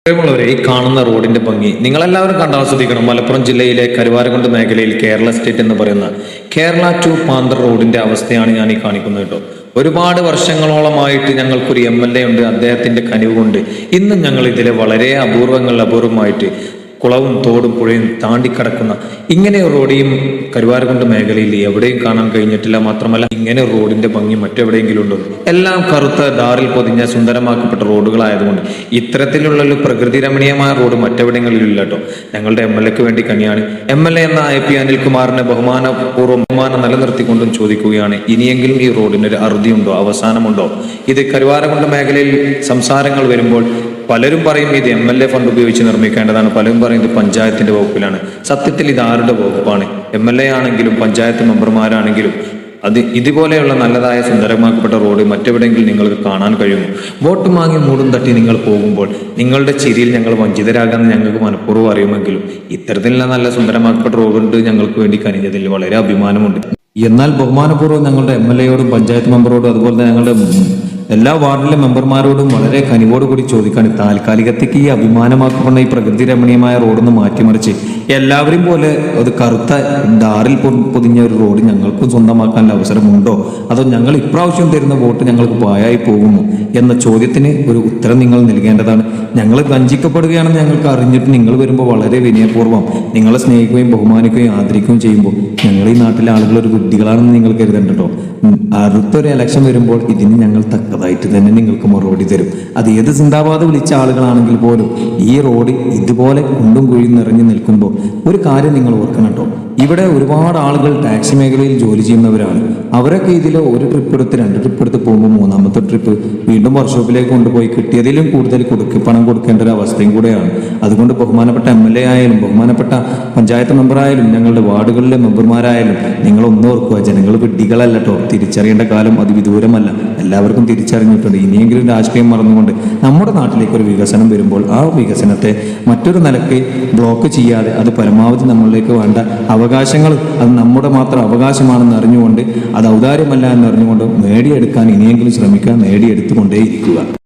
പ്രിയമുള്ളവരെ, ഈ കാണുന്ന റോഡിന്റെ ഭംഗി നിങ്ങളെല്ലാവരും കണ്ടാസ്വദിക്കണം. മലപ്പുറം ജില്ലയിലെ കരുവാരക്കുണ്ട് മേഖലയിൽ കേരള സ്റ്റേറ്റ് എന്ന് പറയുന്ന കേരള ടു പാന്തർ റോഡിന്റെ അവസ്ഥയാണ് ഞാൻ ഈ കാണിക്കുന്നത് കേട്ടോ. ഒരുപാട് വർഷങ്ങളോളമായിട്ട് ഞങ്ങൾക്കൊരു MLA ഉണ്ട്. അദ്ദേഹത്തിന്റെ കനിവ് കൊണ്ട് ഇന്നും ഞങ്ങൾ ഇതിലെ വളരെ അപൂർവമായിട്ട് കുളവും തോടും പുഴയും താണ്ടിക്കടക്കുന്ന ഇങ്ങനെ ഒരു റോഡിയും കരുവാരക്കുണ്ട് മേഖലയിൽ എവിടെയും കാണാൻ കഴിഞ്ഞിട്ടില്ല. മാത്രമല്ല ഇങ്ങനെ റോഡിന്റെ ഭംഗി മറ്റെവിടെയെങ്കിലും ഉണ്ടോ? എല്ലാം കറുത്ത ഡാറിൽ പൊതിഞ്ഞ സുന്ദരമാക്കപ്പെട്ട റോഡുകളായതുകൊണ്ട് ഇത്തരത്തിലുള്ള ഒരു പ്രകൃതി രമണീയമായ റോഡ് മറ്റെവിടെയെങ്കിലും ഇല്ല കേട്ടോ. ഞങ്ങളുടെ MLAക്ക് വേണ്ടി കനിയാണ്. MLA എന്ന IP അനിൽകുമാറിനെ ബഹുമാനം നിലനിർത്തിക്കൊണ്ടും ചോദിക്കുകയാണ്, ഇനിയെങ്കിലും ഈ റോഡിനൊരു അറുതിയുണ്ടോ, അവസാനമുണ്ടോ? ഇത് കരുവാരക്കുണ്ട് മേഖലയിൽ സംസാരങ്ങൾ വരുമ്പോൾ പലരും പറയും ഇത് MLA ഫണ്ട് ഉപയോഗിച്ച് നിർമ്മിക്കേണ്ടതാണ്, പലരും പറയും ഇത് പഞ്ചായത്തിന്റെ വകുപ്പിലാണ്. സത്യത്തിൽ ഇത് ആരുടെ വകുപ്പാണ്? MLA ആണെങ്കിലും പഞ്ചായത്ത് മെമ്പർമാരാണെങ്കിലും ഇതുപോലെയുള്ള നല്ലതായ സുന്ദരമാക്കപ്പെട്ട റോഡ് മറ്റെവിടെയെങ്കിലും നിങ്ങൾക്ക് കാണാൻ കഴിയുമോ? വോട്ട് വാങ്ങി മൂടും തട്ടി നിങ്ങൾ പോകുമ്പോൾ നിങ്ങളുടെ ചിരിയിൽ ഞങ്ങൾ വഞ്ചിതരാകാമെന്ന് ഞങ്ങൾക്ക് മനഃപൂർവ്വം അറിയുമെങ്കിലും ഇത്തരത്തിലുള്ള നല്ല സുന്ദരമാക്കപ്പെട്ട റോഡുണ്ട് ഞങ്ങൾക്ക് വേണ്ടി കനിഞ്ഞതിൽ വളരെ അഭിമാനമുണ്ട്. എന്നാൽ ബഹുമാനപൂർവ്വം ഞങ്ങളുടെ MLAയോടും പഞ്ചായത്ത് മെമ്പറോടും അതുപോലെ തന്നെ ഞങ്ങളുടെ എല്ലാ വാർഡിലെ മെമ്പർമാരോടും വളരെ കനിവോടുകൂടി ചോദിക്കാണ്, താൽക്കാലികത്തേക്ക് ഈ അഭിമാനമാക്കപ്പെടുന്ന ഈ പ്രകൃതി രമണീയമായ റോഡൊന്ന് മാറ്റിമറിച്ച് എല്ലാവരും പോലെ അത് കറുത്ത ഡാറിൽ പൊതിഞ്ഞ ഒരു റോഡ് ഞങ്ങൾക്കും സ്വന്തമാക്കാനുള്ള അവസരമുണ്ടോ? അതോ ഞങ്ങൾ ഇപ്രാവശ്യം തരുന്ന വോട്ട് ഞങ്ങൾക്ക് പായായി പോകുമോ എന്ന ചോദ്യത്തിന് ഒരു ഉത്തരം നിങ്ങൾ നൽകേണ്ടതാണ്. ഞങ്ങൾ വഞ്ചിക്കപ്പെടുകയാണെന്ന് ഞങ്ങൾക്ക് അറിഞ്ഞിട്ട് നിങ്ങൾ വരുമ്പോൾ വളരെ വിനയപൂർവ്വം നിങ്ങളെ സ്നേഹിക്കുകയും ബഹുമാനിക്കുകയും ആദരിക്കുകയും ചെയ്യുമ്പോൾ ഞങ്ങൾ ഈ നാട്ടിലെ ആളുകൾ ഒരു വിഡ്ഢികളാണെന്ന് നിങ്ങൾ കരുതണ്ടോ. അടുത്തൊരു ഇലക്ഷൻ വരുമ്പോൾ ഇതിന് ഞങ്ങൾ തക്കതായിട്ട് തന്നെ നിങ്ങൾക്ക് മറുപടി തരും. അത് ഏത് സിന്ദാബാദ് വിളിച്ച ആളുകളാണെങ്കിൽ പോലും ഈ റോഡ് ഇതുപോലെ കുണ്ടും കുഴിയും നിറഞ്ഞു നിൽക്കുമ്പോൾ ഒരു കാര്യം നിങ്ങൾ ഓർക്കണം കേട്ടോ. ഇവിടെ ഒരുപാട് ആളുകൾ ടാക്സി മേഖലയിൽ ജോലി ചെയ്യുന്നവരാണ്. അവരൊക്കെ ഇതിൽ ഒരു ട്രിപ്പ് എടുത്ത് 2 ട്രിപ്പ് എടുത്ത് പോകുമ്പോൾ 3ാമത്തെ ട്രിപ്പ് വീണ്ടും വർക്ക്ഷോപ്പിലേക്ക് കൊണ്ടുപോയി കിട്ടിയതിലും കൂടുതൽ പണം കൊടുക്കേണ്ട ഒരു അവസ്ഥയും കൂടെയാണ്. അതുകൊണ്ട് ബഹുമാനപ്പെട്ട MLA ആയാലും ബഹുമാനപ്പെട്ട പഞ്ചായത്ത് മെമ്പറായാലും ഞങ്ങളുടെ വാർഡുകളിലെ മെമ്പർമാരായാലും നിങ്ങളൊന്നും ഓർക്കുക, ജനങ്ങൾ വിഡ്ഢികളല്ല കേട്ടോ. തിരിച്ചറിയേണ്ട കാലം അതിവിദൂരമല്ല, എല്ലാവർക്കും തിരിച്ചറിഞ്ഞിട്ടുണ്ട്. ഇനിയെങ്കിലും രാഷ്ട്രീയം മറന്നുകൊണ്ട് നമ്മുടെ നാട്ടിലേക്ക് ഒരു വികസനം വരുമ്പോൾ ആ വികസനത്തെ മറ്റൊരു നിലയ്ക്ക് ബ്ലോക്ക് ചെയ്യാതെ അത് പരമാവധി നമ്മളിലേക്ക് വേണ്ട അവകാശങ്ങൾ അത് നമ്മുടെ മാത്രം അവകാശമാണെന്ന് അറിഞ്ഞുകൊണ്ട് അത് ഔദാര്യമല്ല എന്നറിഞ്ഞുകൊണ്ട് നേടിയെടുക്കാൻ ഇനിയെങ്കിലും ശ്രമിക്കുക, നേടിയെടുത്തുകൊണ്ടേയിരിക്കുക.